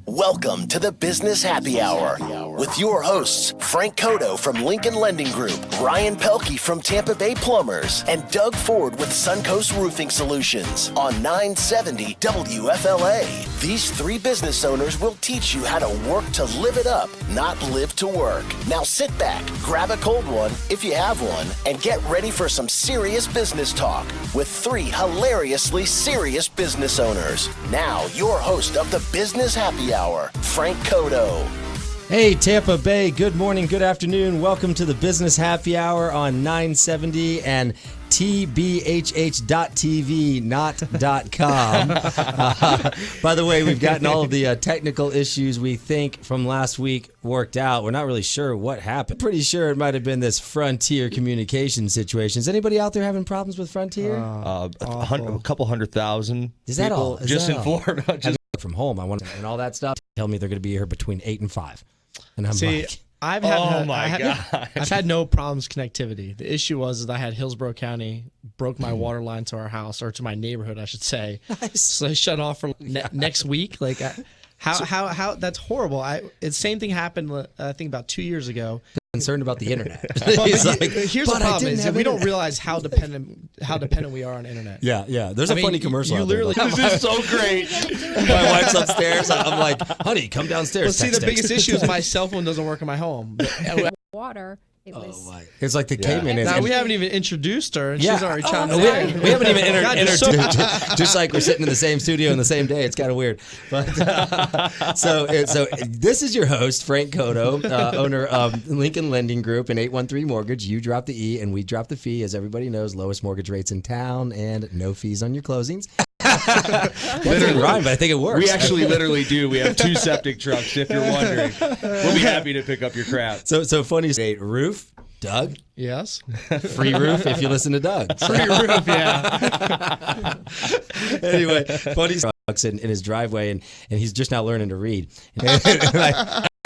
Welcome to the Business Happy Hour with your hosts, Frank Cotto from Lincoln Lending Group, Ryan Pelkey from Tampa Bay Plumbers, and Doug Ford with Suncoast Roofing Solutions on 970 WFLA. These three business owners will teach you how to work to live it up, not live to work. Now sit back, grab a cold one if you have one, and get ready for some serious business talk with three hilariously serious business owners. Now, your host of the Business Happy Hour, Frank Cotto. Hey, Tampa Bay, good morning, good afternoon. Welcome to the Business Happy Hour on 970 and tbhh.tv, not .com. By the way, we've gotten all of the technical issues we think from last week worked out. We're not really sure what happened. Pretty sure it might have been this Frontier communication situation. Is anybody out there having problems with Frontier? A couple 100,000. Is that all? Just in Florida. Just from home, I want and all that stuff. Tell me they're going to be here between 8 and 5. And I'm like, I've had no problems connectivity. The issue was that I had Hillsborough County broke my water line to our house, or to my neighborhood, I should say. Nice. So they shut off for next week. Like, how that's horrible. It's same thing happened. I think about 2 years ago. Concerned about the internet. Here's the problem: is that we don't realize how dependent we are on internet. Yeah. There's a funny commercial. You literally, this is so great. My wife's upstairs. I'm like, honey, come downstairs. Well, see, the biggest issue is my cell phone doesn't work in my home. Water. It's like the caveman. Now we haven't even introduced her, and she's already trying to. We haven't even introduced. Just like we're sitting in the same studio in the same day. It's kind of weird. But so this is your host, Frank Cotto, owner of Lincoln Lending Group and 813 Mortgage. You drop the E and we drop the fee. As everybody knows, lowest mortgage rates in town and no fees on your closings. That didn't rhyme, but I think it works. We actually literally do. We have 2 septic trucks, if you're wondering. We'll be happy to pick up your crap. So funny. Roof, Doug? Yes. Free roof if you listen to Doug. Free roof, yeah. Anyway, funny in his driveway, and he's just now learning to read.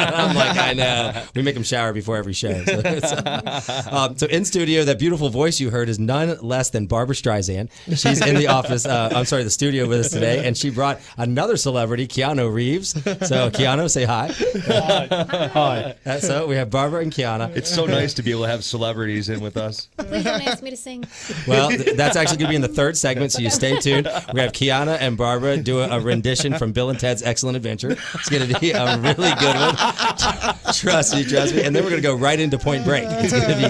I'm like, I know. We make him shower before every show. So in studio, that beautiful voice you heard is none less than Barbara Streisand. She's in the office, the studio with us today, and she brought another celebrity, Keanu Reeves. So, Keanu, say hi. Hi. So we have Barbara and Keanu. It's so nice to be able to have celebrities in with us. Please don't ask me to sing. Well, that's actually going to be in the third segment, so you stay tuned. We have Keanu and Barbara do a rendition from Bill and Ted's Excellent Adventure. It's going to be a really good one. Trust me. And then we're going to go right into Point Break. It's going to be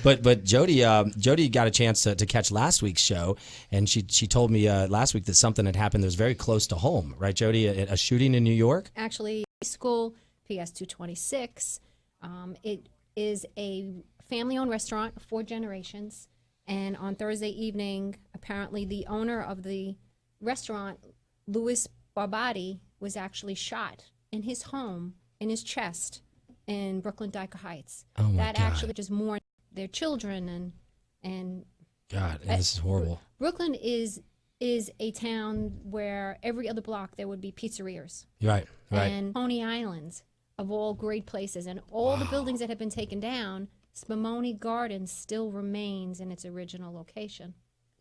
great. But Jody got a chance to catch last week's show, and she told me last week that something had happened that was very close to home. Right, Jody? A shooting in New York? Actually, school, PS 226. It is a family-owned restaurant, 4 generations. And on Thursday evening, apparently the owner of the restaurant, Louis Barbati, was actually shot in his home, in his chest, in Brooklyn Dyker Heights. Oh my that God. actually just mourned their children and God, this is horrible. Brooklyn is a town where every other block there would be pizzerias. Right. And Coney Islands, of all great places, and all the buildings that have been taken down, Spumoni Gardens still remains in its original location.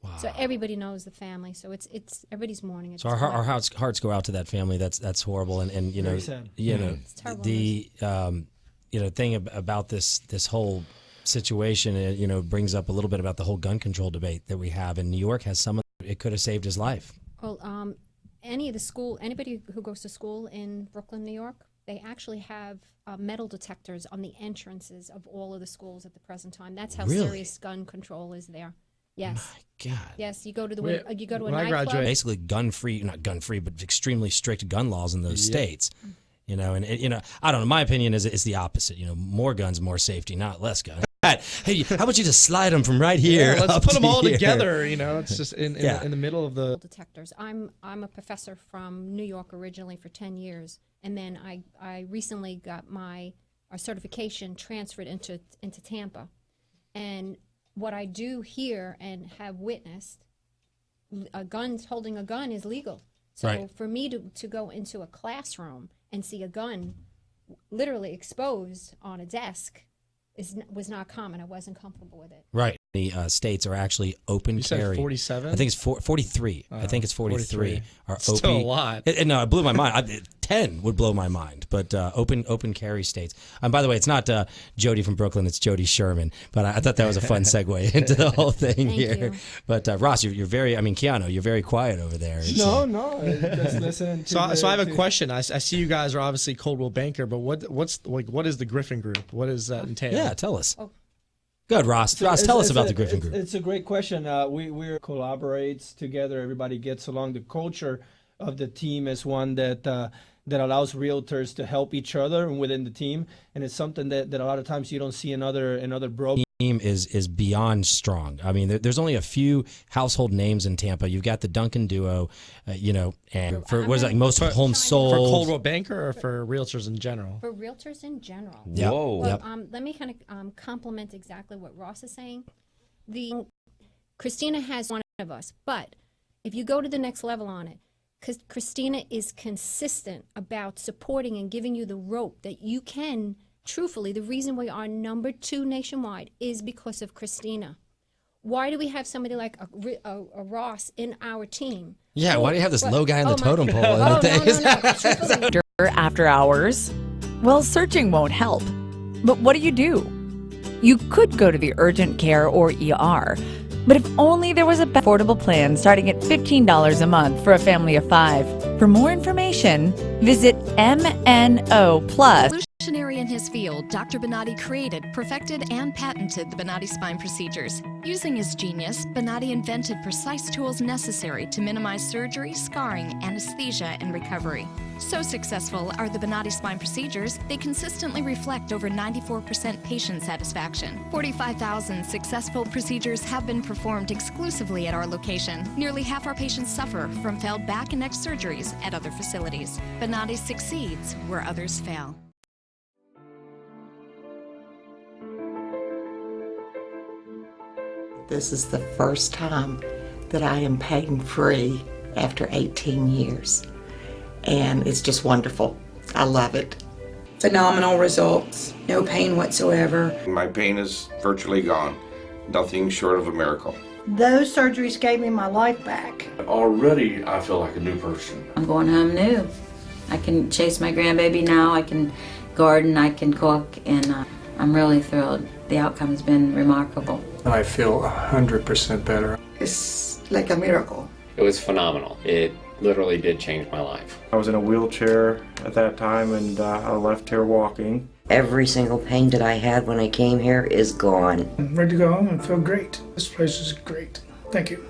Wow. So everybody knows the family. So it's everybody's mourning. So our hearts go out to that family. That's horrible. And you know it's terrible. The thing about this whole situation brings up a little bit about the whole gun control debate that we have. And New York has some of it could have saved his life. Well, anybody who goes to school in Brooklyn, New York, they actually have metal detectors on the entrances of all of the schools at the present time. That's how serious gun control is there. Yes. My God. Yes, you go to a nightclub. Basically not gun free, but extremely strict gun laws in those states. I don't know. My opinion is it's the opposite. More guns, more safety, not less guns. Hey, how about you just slide them from right here? Let's put them all together. It's just in the middle of the detectors. I'm a professor from New York originally for 10 years, and then I recently got our certification transferred into Tampa, and what I do here and have witnessed, holding a gun is legal. So for me to go into a classroom and see a gun literally exposed on a desk was not common. I wasn't comfortable with it. Right. The states are actually open carry. You said 47? I think it's 43. I think it's 43. Are still a lot. No, it blew my mind. 10 would blow my mind, but open carry states. By the way, it's not Jody from Brooklyn, it's Jody Sherman, but I thought that was a fun segue into the whole thing here. you. But Ross, you're very, Keanu, you're very quiet over there. No, just listen. So I have a question. I see you guys are obviously Coldwell Banker, but what is the Griffin Group? What does that entail? Yeah, tell us. Good, Ross. Ross, tell us about the Griffin Group. It's a great question. We collaborates together. Everybody gets along. The culture of the team is one that allows realtors to help each other within the team, and it's something that a lot of times you don't see in other brokers. Team is beyond strong. I mean, there's only a few household names in Tampa. You've got the Duncan duo, and for what is that, most homes sold. For Coldwell Banker or for realtors in general? For realtors in general. Yep. Whoa. Well, let me kind of compliment exactly what Ross is saying. Christina has one of us, but if you go to the next level on it, because Christina is consistent about supporting and giving you the rope that you can. Truthfully, the reason we are number 2 nationwide is because of Christina. Why do we have somebody like a Ross in our team? Yeah, why do you have this low guy on the totem pole? No. Truthfully. After hours? Well, searching won't help. But what do? You could go to the urgent care or ER, but if only there was a affordable plan starting at $15 a month for a family of 5. For more information, visit MNO Plus. Revolutionary in his field, Dr. Bonatti created, perfected, and patented the Bonatti spine procedures. Using his genius, Bonatti invented precise tools necessary to minimize surgery, scarring, anesthesia, and recovery. So successful are the Bonatti spine procedures, they consistently reflect over 94% patient satisfaction. 45,000 successful procedures have been performed exclusively at our location. Nearly half our patients suffer from failed back and neck surgeries at other facilities. Bonatti succeeds where others fail. This is the first time that I am pain free after 18 years. And it's just wonderful. I love it. Phenomenal results. No pain whatsoever. My pain is virtually gone. Nothing short of a miracle. Those surgeries gave me my life back. Already I feel like a new person. I'm going home new. I can chase my grandbaby now. I can garden, I can cook, and I'm really thrilled. The outcome's been remarkable. I feel 100% better. It's like a miracle. It was phenomenal. It literally did change my life. I was in a wheelchair at that time, and I left here walking. Every single pain that I had when I came here is gone. I'm ready to go home and feel great. This place is great. Thank you.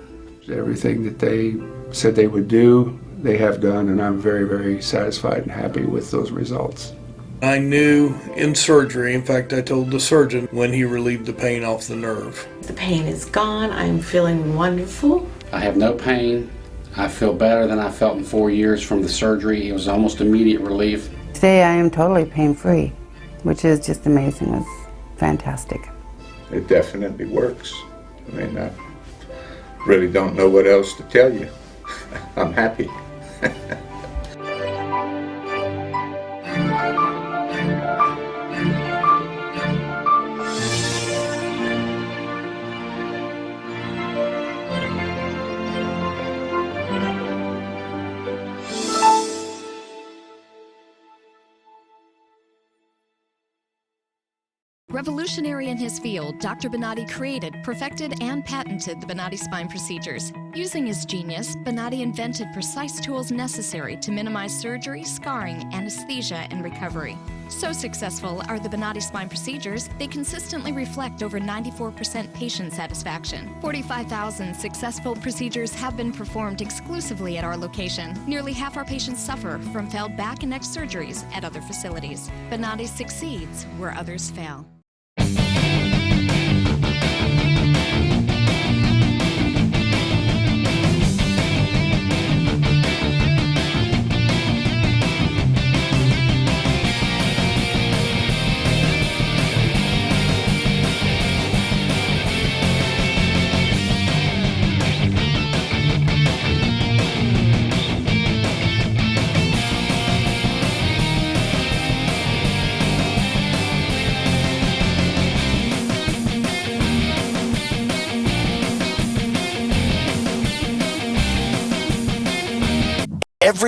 Everything that they said they would do, they have done, and I'm very, very satisfied and happy with those results. I knew in surgery, in fact I told the surgeon when he relieved the pain off the nerve. The pain is gone. I'm feeling wonderful. I have no pain. I feel better than I felt in 4 years from the surgery. It was almost immediate relief. Today I am totally pain-free, which is just amazing. It's fantastic. It definitely works. I mean, I really don't know what else to tell you. I'm happy. Revolutionary in his field, Dr. Bonatti created, perfected, and patented the Bonatti spine procedures. Using his genius, Bonatti invented precise tools necessary to minimize surgery, scarring, anesthesia, and recovery. So successful are the Bonatti spine procedures, they consistently reflect over 94% patient satisfaction. 45,000 successful procedures have been performed exclusively at our location. Nearly half our patients suffer from failed back and neck surgeries at other facilities. Bonatti succeeds where others fail.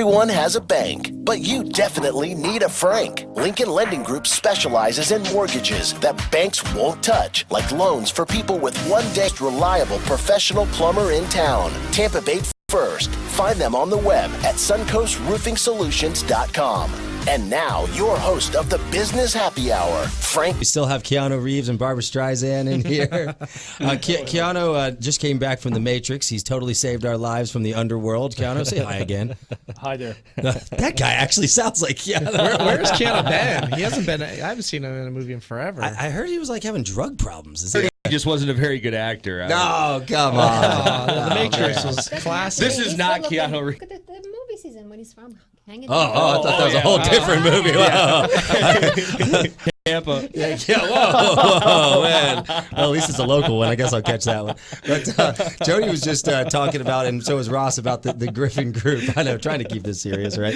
Everyone has a bank, but you definitely need a Frank. Lincoln Lending Group specializes in mortgages that banks won't touch, like loans for people with one-day reliable professional plumber in town. Tampa Bay first. Find them on the web at suncoastroofing.solutions.com. And now, your host of the Business Happy Hour, Frank. We still have Keanu Reeves and Barbara Streisand in here. Keanu just came back from the Matrix. He's totally saved our lives from the underworld. Keanu, say hi again. Hi there. That guy actually sounds like Keanu. Where's Keanu been? He hasn't been. I haven't seen him in a movie in forever. I heard he was like having drug problems. He just wasn't a very good actor. No, come on. The Matrix was classic. This is not Keanu Reeves. Look at the movie season when he's from. I thought that was a whole different movie. Wow. Tampa. Yeah, whoa, man. Well, at least it's a local one. I guess I'll catch that one. But Jody was just talking about, and so was Ross, about the Griffin Group. I know, trying to keep this serious, right?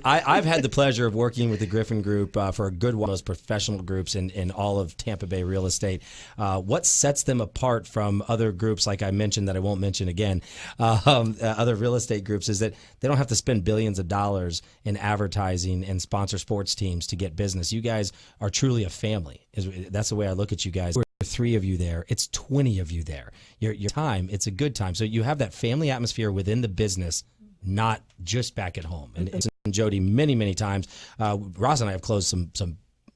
I've had the pleasure of working with the Griffin Group for a good while, those professional groups in all of Tampa Bay real estate. What sets them apart from other groups, like I mentioned, that I won't mention again, other real estate groups, is that they don't have to spend billions of dollars in advertising and sponsor sports teams to get business. You guys are truly a family. That's the way I look at you guys. There are 3 of you there. It's 20 of you there. Your time, it's a good time. So you have that family atmosphere within the business, not just back at home. And Jody, many, many times, Ross and I have closed some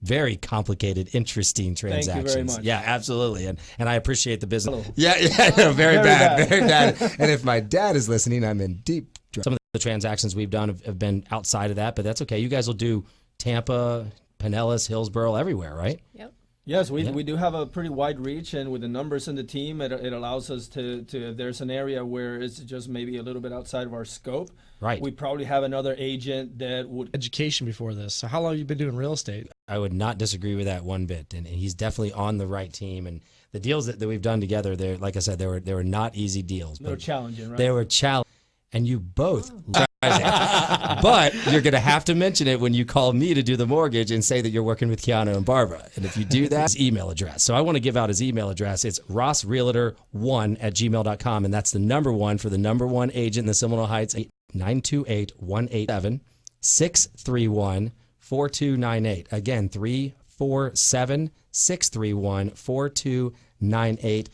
very complicated, interesting transactions. Thank you very much. Yeah, absolutely. And I appreciate the business. Hello. Yeah, very bad. Very bad. And if my dad is listening, I'm in deep trouble. Some of the transactions we've done have been outside of that, but that's okay. You guys will do Tampa, Pinellas, Hillsborough, everywhere, right? Yep. Yes, we do have a pretty wide reach, and with the numbers in the team, it allows us to if there's an area where it's just maybe a little bit outside of our scope, right? We probably have another agent that would education before this. So how long have you been doing real estate? I would not disagree with that one bit, and he's definitely on the right team. And the deals that we've done together, they're, like I said, they were not easy deals. They were challenging, right? They were challenging. And you both, but you're going to have to mention it when you call me to do the mortgage and say that you're working with Keanu and Barbara. And if you do that, his email address. So I want to give out his email address. It's rossrealtor1@gmail.com. And that's the number 1 for the number 1 agent in the Seminole Heights, 928-187-631-4298. Again, 347-631-4298.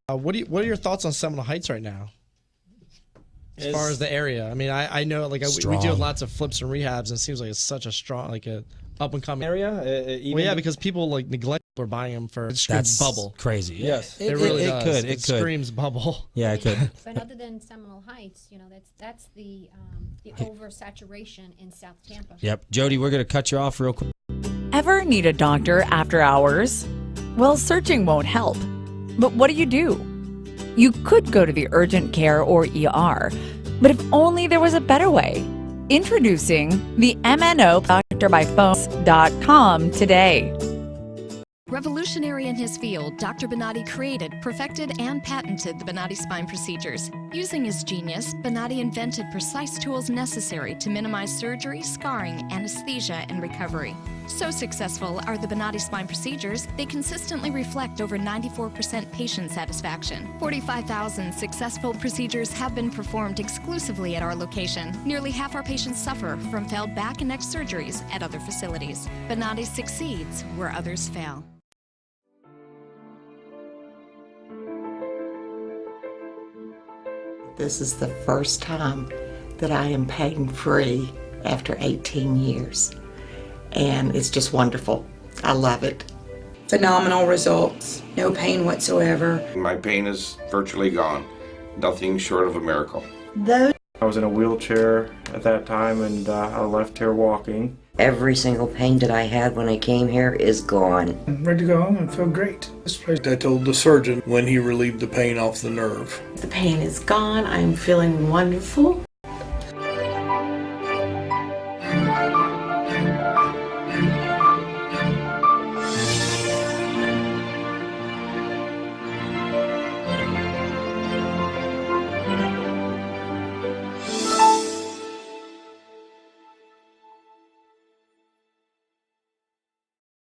What are your thoughts on Seminole Heights right now? As far as the area, I mean, I know we do lots of flips and rehabs, and it seems like it's such a strong, like a up and coming area. Well, yeah, because people neglect or buying them for it screams bubble. Crazy. Yes, it really does. It screams bubble. Yeah, it could. But other than Seminole Heights, that's the oversaturation in South Tampa. Yep, Jody, we're going to cut you off real quick. Ever need a doctor after hours? Well, searching won't help. But what do? You could go to the urgent care or ER, but if only there was a better way. Introducing the MNO doctorbyphone.com today. Revolutionary in his field, Dr. Bonatti created, perfected, and patented the Bonatti spine procedures. Using his genius, Bonatti invented precise tools necessary to minimize surgery, scarring, anesthesia, and recovery. So successful are the Bonatti spine procedures, they consistently reflect over 94% patient satisfaction. 45,000 successful procedures have been performed exclusively at our location. Nearly half our patients suffer from failed back and neck surgeries at other facilities. Bonatti succeeds where others fail. This is the first time that I am pain-free after 18 years. And it's just wonderful. I love it. Phenomenal results. No pain whatsoever. My pain is virtually gone. Nothing short of a miracle. I was in a wheelchair at that time, and I left here walking. Every single pain that I had when I came here is gone. I'm ready to go home and feel great. This place, I told the surgeon when he relieved the pain off the nerve. The pain is gone. I'm feeling wonderful.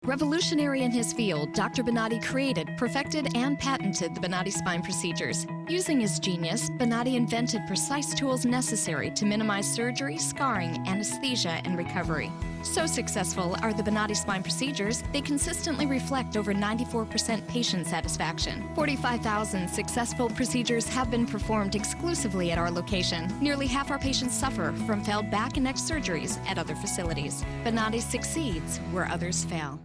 Revolutionary in his field, Dr. Bonatti created, perfected, and patented the Bonatti spine procedures. Using his genius, Bonatti invented precise tools necessary to minimize surgery, scarring, anesthesia, and recovery. So successful are the Bonatti spine procedures, they consistently reflect over 94% patient satisfaction. 45,000 successful procedures have been performed exclusively at our location. Nearly half our patients suffer from failed back and neck surgeries at other facilities. Bonatti succeeds where others fail.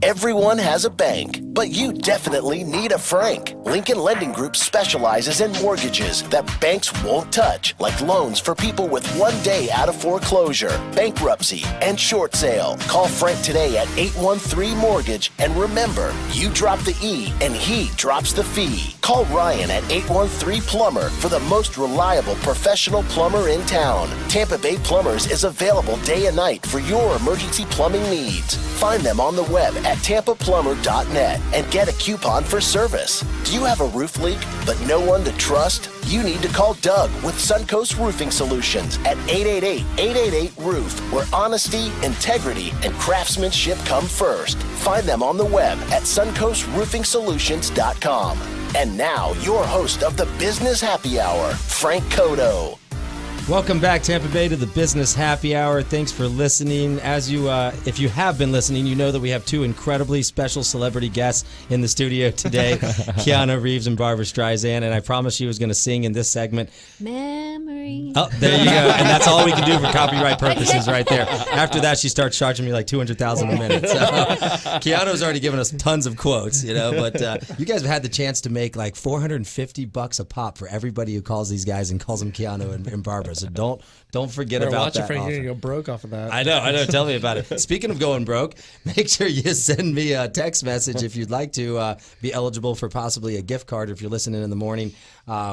Everyone has a bank, but you definitely need a Frank. Lincoln Lending Group specializes in mortgages that banks won't touch, like loans for people with 1 day out of foreclosure, bankruptcy, and short sale. Call Frank today at 813-MORTGAGE, and remember, you drop the E and he drops the fee. Call Ryan at 813-PLUMBER for the most reliable professional plumber in town. Tampa Bay Plumbers is available day and night for your emergency plumbing needs. Find them on the web at tampaplumber.net and get a coupon for service. Do you have a roof leak but no one to trust? You need to call Doug with Suncoast Roofing Solutions at 888-888-ROOF, where honesty, integrity, and craftsmanship come first. Find them on the web at suncoastroofingsolutions.com. And now, your host of the Business Happy Hour, Frank Cotto. Welcome back, Tampa Bay, to the Business Happy Hour. Thanks for listening. As you, if you have been listening, you know that we have two incredibly special celebrity guests in the studio today, Keanu Reeves and Barbara Streisand. And I promised she was going to sing in this segment. Memories. Oh, there you go. And that's all we can do for copyright purposes right there. After that, she starts charging me like $200,000 a minute. So Keanu's already given us tons of quotes, you know. But you guys have had the chance to make like $450 a pop for everybody who calls these guys and calls them Keanu and Barbara. So don't forget about that. Frank, you're gonna go broke off of that. I know. Tell me about it. Speaking of going broke, make sure you send me a text message if you'd like to be eligible for possibly a gift card if you're listening in the morning.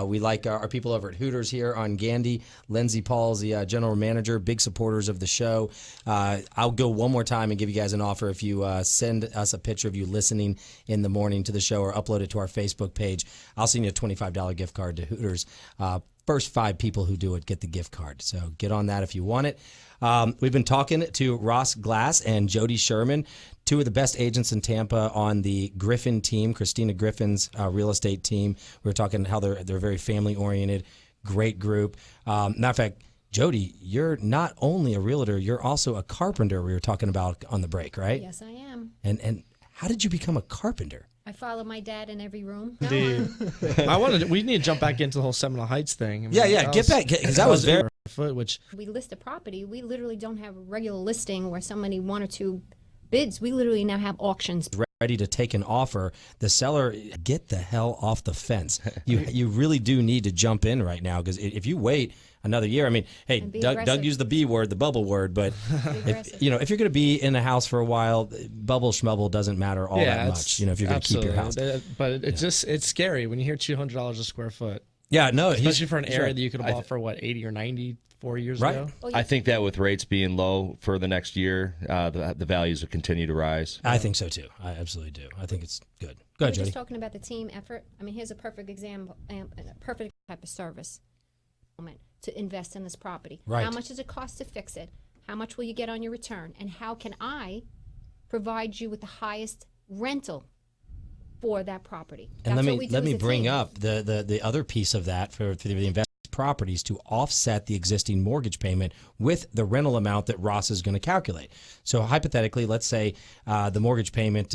We like our people over at Hooters here on Gandy. Lindsay Paul's the general manager, big supporters of the show. I'll go one more time and give you guys an offer if you send us a picture of you listening in the morning to the show or upload it to our Facebook page. I'll send you a $25 gift card to Hooters. First 5 people who do it get the gift card. So get on that if you want it. We've been talking to Ross Glass and Jody Sherman, two of the best agents in Tampa on the Griffin team, Christina Griffin's real estate team. We were talking how they're very family-oriented, great group. Matter of fact, Jody, you're not only a realtor, you're also a carpenter we were talking about on the break, right? Yes, I am. And how did you become a carpenter? I follow my dad in every room. Indeed. We need to jump back into the whole Seminole Heights thing. I mean, get back, because that was very which we list a property. We literally don't have a regular listing where somebody 1 or 2 bids. We literally now have auctions. Ready to take an offer. The seller, get the hell off the fence. You really do need to jump in right now, because if you wait another year, I mean, hey, Doug used the B word, the bubble word, but if you're going to be in a house for a while, bubble schmubble doesn't matter all that much. If you're going to keep your house. But it's scary when you hear $200 a square foot. Yeah, no, especially for an area that you could have bought for 80 or 90 4 years ago. I think that with rates being low for the next year, the values will continue to rise. I think so too. I absolutely do. I think it's good. Go ahead, We're Jody. just talking about the team effort. I mean, here's a perfect example, a perfect type of service to invest in this property. Right. How much does it cost to fix it? How much will you get on your return? And how can I provide you with the highest rental for that property? And That's let what we do me as a bring team. up the other piece of that for the investment properties to offset the existing mortgage payment with the rental amount that Ross is going to calculate. So hypothetically, let's say the mortgage payment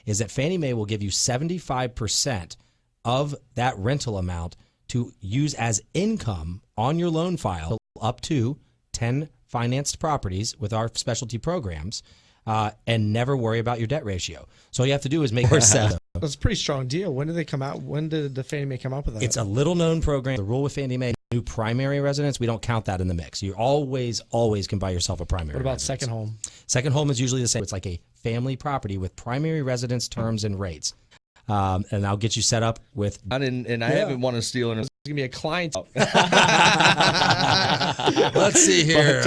is that Fannie Mae will give you 75% of that rental amount to use as income on your loan file up to 10 financed properties with our specialty programs, and never worry about your debt ratio. So all you have to do is make yourself. That's a pretty strong deal. When did they come out? When did the Fannie Mae come up with that? It's a little known program. The rule with Fannie Mae, new primary residence, we don't count that in the mix. You always can buy yourself a primary What about residence. second home? Second home is usually the same. It's like a family property with primary residence terms and rates. And I'll get you set up with. And I haven't want to steal an. It's gonna be a client. Let's see here.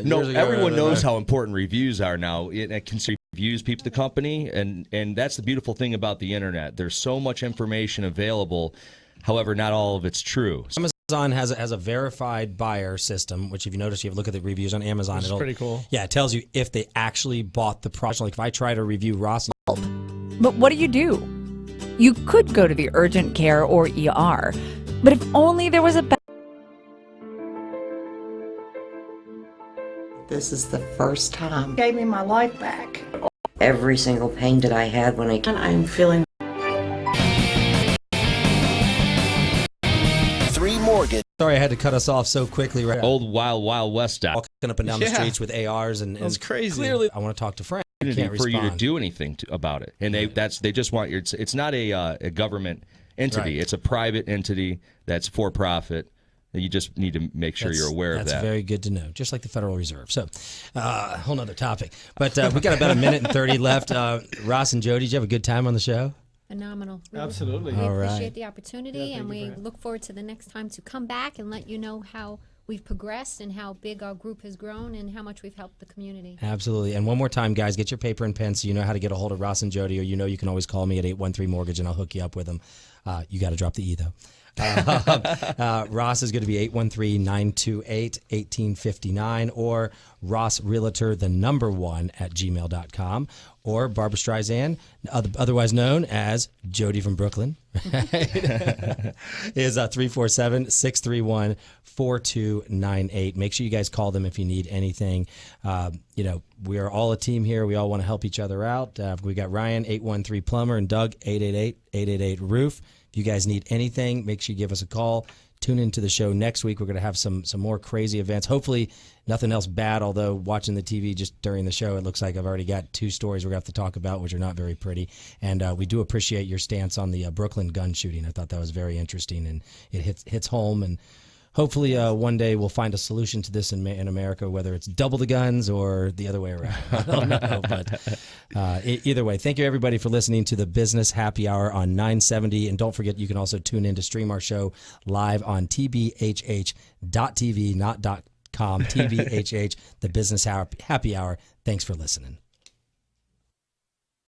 No, everyone knows how important reviews are now. It can see reviews people the company, and that's the beautiful thing about the internet. There's so much information available. However, not all of it's true. Amazon has a verified buyer system, which if you notice, you have look at the reviews on Amazon. It's pretty cool. Yeah, it tells you if they actually bought the product. Like if I try to review Ross. But what do? You could go to the urgent care or ER, but if only there was a This is the first time. Gave me my life back. Every single pain that I had when And I'm feeling 3 Mortgage. Sorry, I had to cut us off so quickly. Right, Old Wild West style. Walking up and down the streets with ARs and That's crazy. Clearly, I want to talk to Frank. Can't For you to respond. do anything about it, and they just want your. It's not a government entity. Right. It's a private entity that's for profit. You just need to make sure you're aware of that. That's very good to know, just like the Federal Reserve. So, whole nother topic. But we got about a minute and 30 left. Ross and Jody, did you have a good time on the show? Phenomenal. Absolutely. We All appreciate right. the opportunity, and we look forward to the next time to come back and let you know how we've progressed and how big our group has grown and how much we've helped the community. Absolutely. And one more time, guys, get your paper and pen so you know how to get a hold of Ross and Jody, or you can always call me at 813-MORTGAGE and I'll hook you up with them. You got to drop the E, though. Ross is going to be 813-928-1859 or rossrealtor, the number 1 at gmail.com, or Barbara Streisand, otherwise known as Jody from Brooklyn, is 347-631-4298. Make sure you guys call them if you need anything. We are all a team here. We all want to help each other out. We got Ryan, 813-Plumber, and Doug, 888-888-ROOF. If you guys need anything, make sure you give us a call. Tune into the show next week. We're going to have some more crazy events. Hopefully nothing else bad, although watching the TV just during the show, it looks like I've already got 2 stories we're going to have to talk about, which are not very pretty. And we do appreciate your stance on the Brooklyn gun shooting. I thought that was very interesting, and it hits home. And hopefully one day we'll find a solution to this in America, whether it's double the guns or the other way around. I don't know, but either way, thank you everybody for listening to the Business Happy Hour on 970. And don't forget, you can also tune in to stream our show live on tbhh.tv, not .com, tbhh, the Business Happy Hour. Thanks for listening.